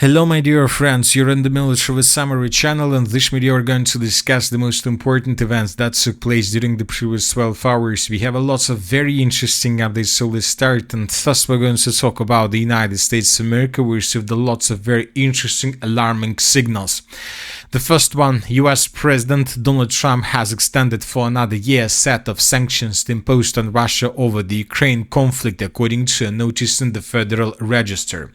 Hello my dear friends, you're in the Military Summary channel, and this video we're going to discuss the most important events that took place during the previous 12 hours. We have a lots of very interesting updates, so let's start. And first we're going to talk about the United States of America. We received a lots of very interesting alarming signals. The first one, US President Donald Trump has extended for another year a set of sanctions imposed on Russia over the Ukraine conflict, according to a notice in the Federal Register.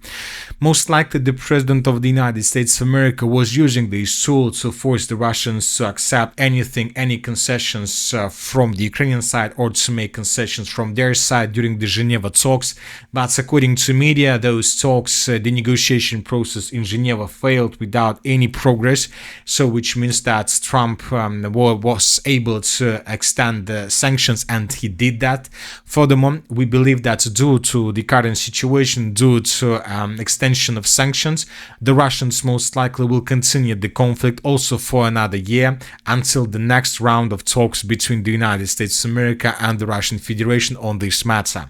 Most likely the President of the United States of America was using this tool to force the Russians to accept any concessions from the Ukrainian side, or to make concessions from their side during the Geneva talks. But according to media, those talks, the negotiation process in Geneva failed without any progress. So which means that Trump was able to extend the sanctions, and he did that. Furthermore, we believe that due to the current situation, due to extension of sanctions, the Russians most likely will continue the conflict also for another year, until the next round of talks between the United States of America and the Russian Federation on this matter.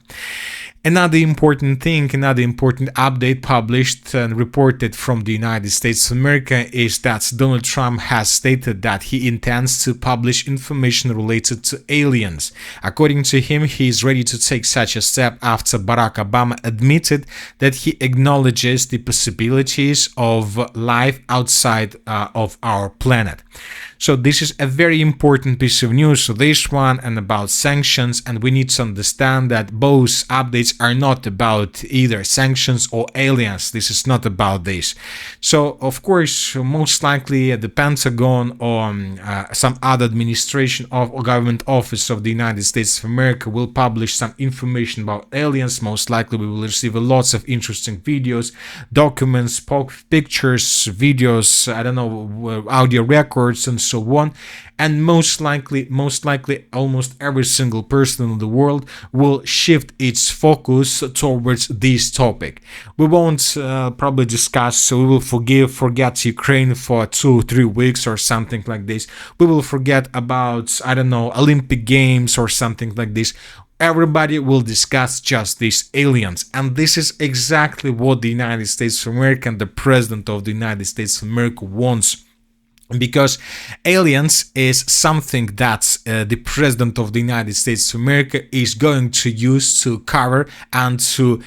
Another important update published and reported from the United States of America is that Donald Trump has stated that he intends to publish information related to aliens. According to him, he is ready to take such a step after Barack Obama admitted that he acknowledges the possibilities of life outside of our planet. So this is a very important piece of news, so this one and about sanctions, and we need to understand that both updates are not about either sanctions or aliens. This is not about this. So of course, most likely the Pentagon or some other administration or government office of the United States of America will publish some information about aliens. Most likely we will receive lots of interesting videos, documents, pictures, videos, I don't know, audio records and so on. And most likely almost every single person in the world will shift its focus towards this topic. We won't probably discuss, so we will forget Ukraine for 2-3 weeks or something like this. We will forget about, I don't know, Olympic Games or something like this. Everybody will discuss just these aliens, and this is exactly what the United States of America and the President of the United States of America wants. Because aliens is something that the President of the United States of America is going to use to cover and to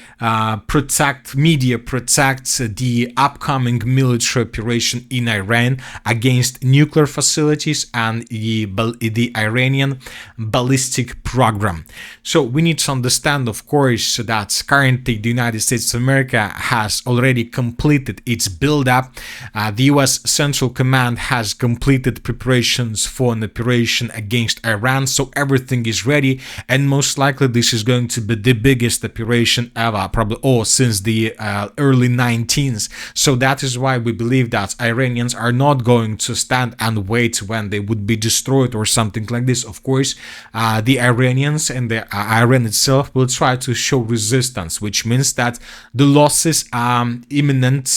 protect the upcoming military operation in Iran against nuclear facilities and the Iranian ballistic program. So we need to understand, of course, that currently the United States of America has already completed its build-up. The US Central Command has completed preparations for an operation against Iran, so everything is ready, and most likely this is going to be the biggest operation ever, probably or since the early 19th. So that is why we believe that Iranians are not going to stand and wait when they would be destroyed or something like this. Of course, the Iranians and the Iran itself will try to show resistance, which means that the losses are imminent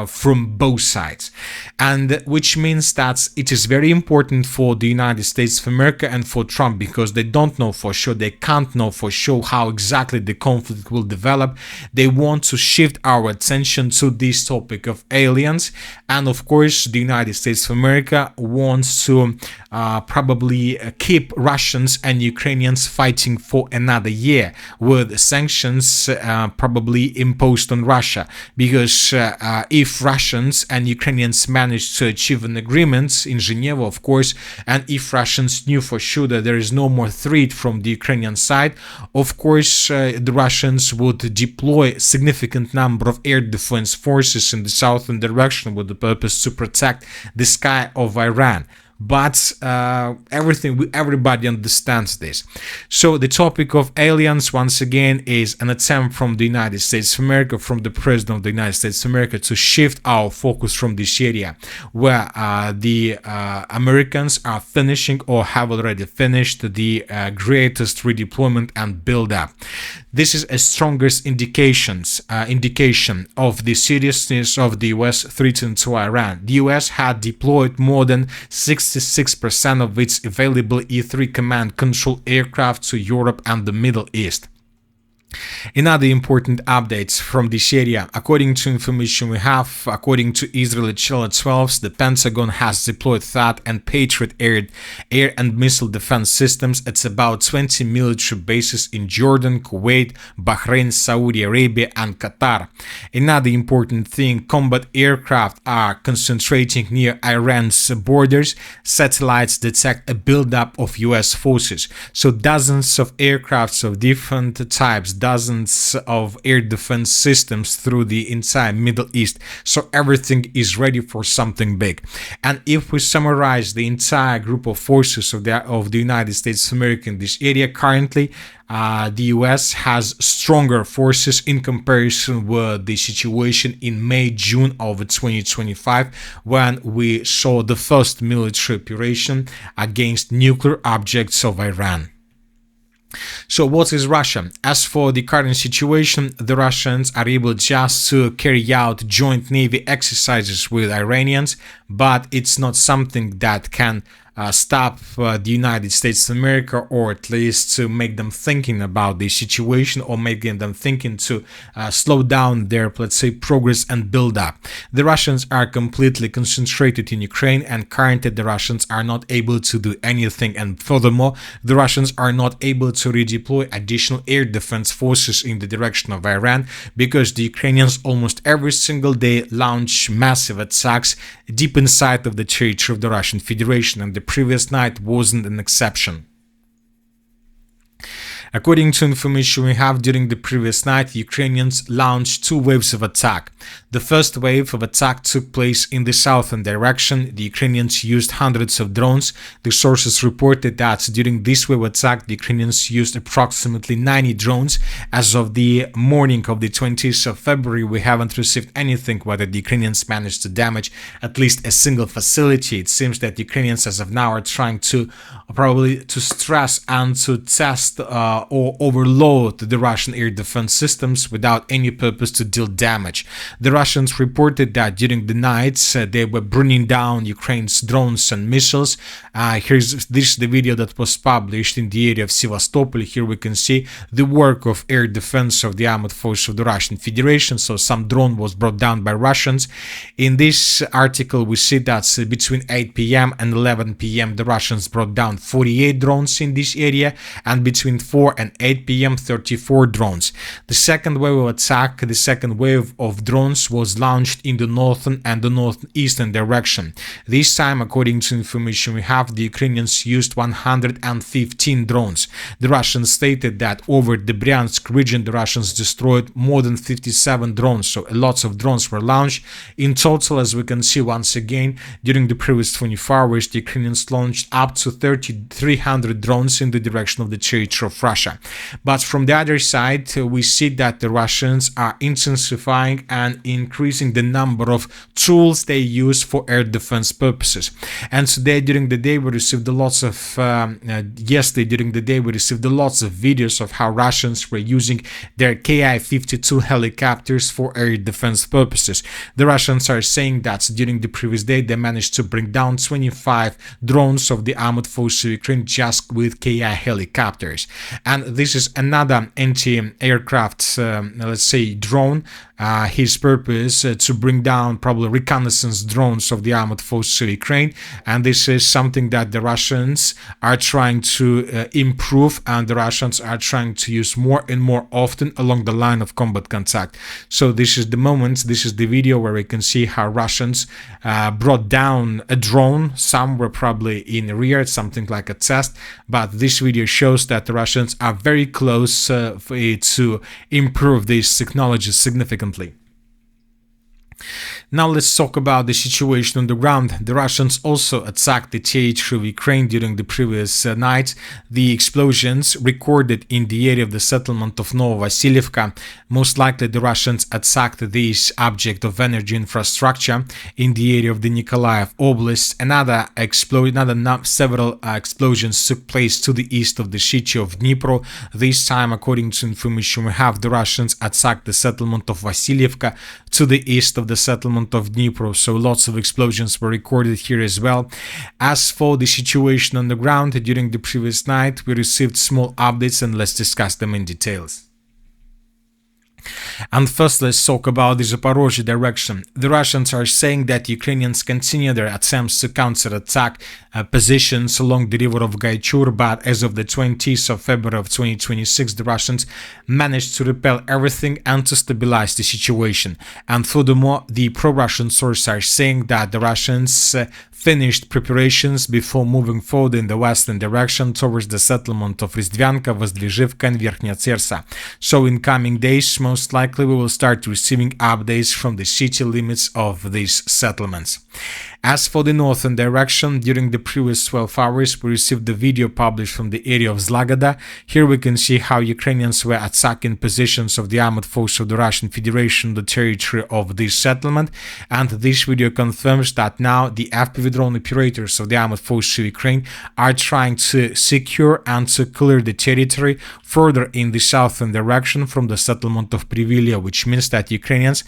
from both sides, and which means that it is very important for the United States of America and for Trump, because they don't know for sure, they can't know for sure how exactly the conflict will develop. They want to shift our attention to this topic of aliens, and of course the United States of America wants to probably keep Russians and Ukrainians fighting for another year with sanctions probably imposed on Russia, because if Russians and Ukrainians manage to achieve an agreement in Geneva, of course, and if Russians knew for sure that there is no more threat from the Ukrainian side, of course the Russians would deploy a significant number of air defense forces in the southern direction with the purpose to protect the sky of Iran. But everybody understands this. So the topic of aliens, once again, is an attempt from the United States of America, from the President of the United States of America, to shift our focus from this area where the Americans are finishing or have already finished the greatest redeployment and build-up. This is a strongest indication of the seriousness of the US threat to Iran. The US had deployed more than 66% of its available E-3 command control aircraft to Europe and the Middle East. Another important updates from this area. According to information we have, according to Israeli Channel 12, the Pentagon has deployed THAAD and Patriot air and missile defense systems. It's about 20 military bases in Jordan, Kuwait, Bahrain, Saudi Arabia, and Qatar. Another important thing, combat aircraft are concentrating near Iran's borders. Satellites detect a buildup of US forces. So dozens of aircrafts of different types, dozens of air defense systems through the entire Middle East. So everything is ready for something big. And if we summarize the entire group of forces of the United States of America in this area, currently the US has stronger forces in comparison with the situation in May-June of 2025, when we saw the first military operation against nuclear objects of Iran. So what is Russia? As for the current situation, the Russians are able just to carry out joint navy exercises with Iranians, but it's not something that can stop the United States of America, or at least to make them thinking about the situation, or making them thinking to slow down their, let's say, progress and build up. The Russians are completely concentrated in Ukraine, and currently the Russians are not able to do anything. And furthermore, the Russians are not able to redeploy additional air defense forces in the direction of Iran, because the Ukrainians almost every single day launch massive attacks deep inside of the territory of the Russian Federation, and the previous night wasn't an exception. According to information we have, during the previous night, Ukrainians launched two waves of attack. The first wave of attack took place in the southern direction. The Ukrainians used hundreds of drones. The sources reported that during this wave of attack, the Ukrainians used approximately 90 drones. As of the morning of the 20th of February, we haven't received anything whether the Ukrainians managed to damage at least a single facility. It seems that Ukrainians as of now are trying to probably to stress and to test or overload the Russian air defense systems without any purpose to deal damage. The Russians reported that during the nights they were bringing down Ukraine's drones and missiles. This is the video that was published in the area of Sevastopol. Here we can see the work of air defense of the armed forces of the Russian Federation. So some drone was brought down by Russians. In this article we see that between 8 p.m. and 11 p.m. the Russians brought down 48 drones in this area, and between 4 and 8 p.m. 34 drones. The second wave of attack, the second wave of drones was launched in the northern and the northeastern direction. This time, according to information we have, the Ukrainians used 115 drones. The Russians stated that over the Bryansk region the Russians destroyed more than 57 drones, so lots of drones were launched. In total, as we can see once again, during the previous 24 hours, the Ukrainians launched up to 300 drones in the direction of the territory of Russia. But from the other side, we see that the Russians are intensifying and increasing the number of tools they use for air defense purposes. And today, during the day, we received lots of yesterday during the day we received lots of videos of how Russians were using their Ki-52 helicopters for air defense purposes. The Russians are saying that during the previous day they managed to bring down 25 drones of the armed forces of Ukraine just with Ki helicopters. And this is another anti-aircraft, let's say, drone. His purpose to bring down probably reconnaissance drones of the armed forces of Ukraine, and this is something that the Russians are trying to improve, and the Russians are trying to use more and more often along the line of combat contact. So this is the moment, this is the video where we can see how Russians brought down a drone. Some were probably in rear, something like a test, but this video shows that the Russians are very close to improve this technology significantly. Now let's talk about the situation on the ground. The Russians also attacked the territory of Ukraine during the previous night. The explosions recorded in the area of the settlement of Novovasilievka. Most likely the Russians attacked this object of energy infrastructure in the area of the Nikolaev Oblast. Several explosions took place to the east of the city of Dnipro. This time, according to information we have, the Russians attacked the settlement of Vasilievka to the east of the settlement of Dnipro, so lots of explosions were recorded here as well. As for the situation on the ground, during the previous night we received small updates, and let's discuss them in details. And first, let's talk about the Zaporozhye direction. The Russians are saying that Ukrainians continue their attempts to counterattack positions along the river of Gaichur, but as of the 20th of February of 2026, the Russians managed to repel everything and to stabilize the situation. And furthermore, the pro-Russian sources are saying that the Russians finished preparations before moving forward in the western direction towards the settlement of Rizdvyanka, Vozdvizhivka and Verkhnya Tsersa. So in coming days, most likely we will start receiving updates from the city limits of these settlements. As for the northern direction, during the previous 12 hours, we received the video published from the area of Zlagada. Here we can see how Ukrainians were attacking positions of the armed force of the Russian Federation, the territory of this settlement, and this video confirms that now the FPV drone operators of the armed forces of Ukraine are trying to secure and to clear the territory further in the southern direction from the settlement of Privilia, which means that Ukrainians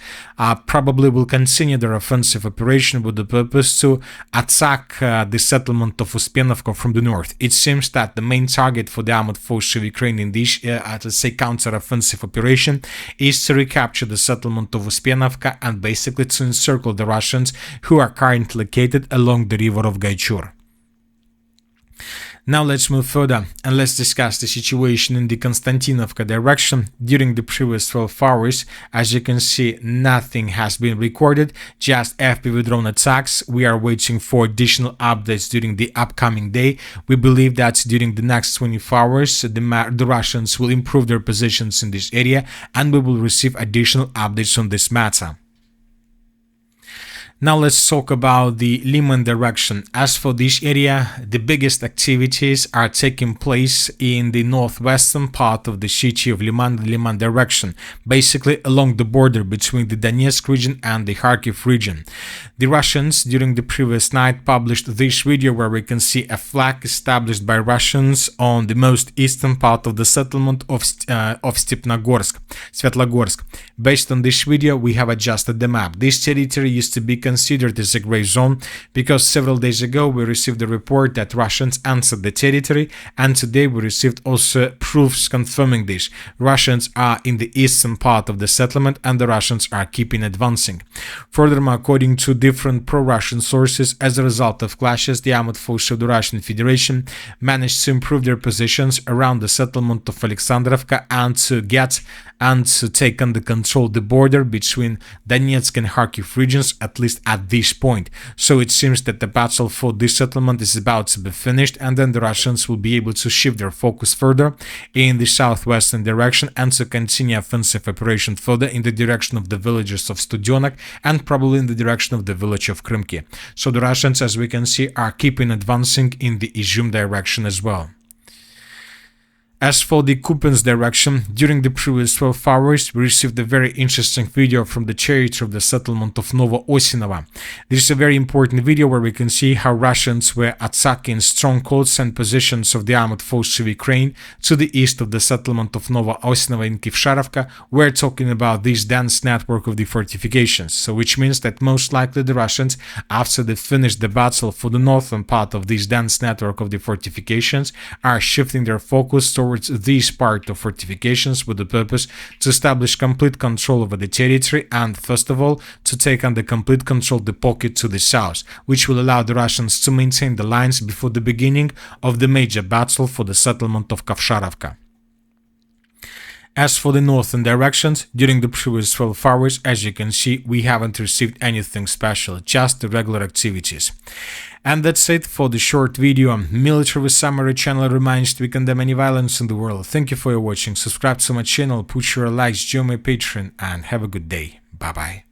probably will continue their offensive operation with the purpose to attack the settlement of Uspenovka from the north. It seems that the main target for the armed forces of Ukraine in this, let's say, counter-offensive operation is to recapture the settlement of Uspenovka and basically to encircle the Russians who are currently located along the river of Gaichur. Now let's move further and let's discuss the situation in the Konstantinovka direction. During the previous 12 hours, as you can see, nothing has been recorded, just FPV drone attacks. We are waiting for additional updates during the upcoming day. We believe that during the next 24 hours, the Russians will improve their positions in this area and we will receive additional updates on this matter. Now let's talk about the Liman direction. As for this area, the biggest activities are taking place in the northwestern part of the city of Liman, the Liman direction, basically along the border between the Donetsk region and the Kharkiv region. The Russians during the previous night published this video where we can see a flag established by Russians on the most eastern part of the settlement of Svetlogorsk. Based on this video, we have adjusted the map. This territory used to be considered as a gray zone because several days ago we received a report that Russians entered the territory, and today we received also proofs confirming this. Russians are in the eastern part of the settlement and the Russians are keeping advancing. Furthermore, according to different pro-Russian sources, as a result of clashes, the armed forces of the Russian Federation managed to improve their positions around the settlement of Alexandrovka and to get and to take under control the border between Donetsk and Kharkiv regions, at least at this point. So it seems that the battle for this settlement is about to be finished, and then the Russians will be able to shift their focus further in the southwestern direction and to continue offensive operation further in the direction of the villages of Studionak and probably in the direction of the village of Krymki. So the Russians, as we can see, are keeping advancing in the Izum direction as well. As for the Kupiansk direction, during the previous 12 hours, we received a very interesting video from the territory of the settlement of Novoosinovo. This is a very important video where we can see how Russians were attacking strongholds and positions of the armed forces of Ukraine to the east of the settlement of Novoosinovo in Kivsharovka. We're talking about this dense network of the fortifications, so which means that most likely the Russians, after they finish the battle for the northern part of this dense network of the fortifications, are shifting their focus towards this part of fortifications with the purpose to establish complete control over the territory and, first of all, to take under complete control the pocket to the south, which will allow the Russians to maintain the lines before the beginning of the major battle for the settlement of Kavsharovka. As for the northern directions, during the previous 12 hours, as you can see, we haven't received anything special, just the regular activities. And that's it for the short video. Military Summary channel reminds to we condemn any violence in the world. Thank you for your watching. Subscribe to my channel, put your likes, join my Patreon, and have a good day. Bye bye.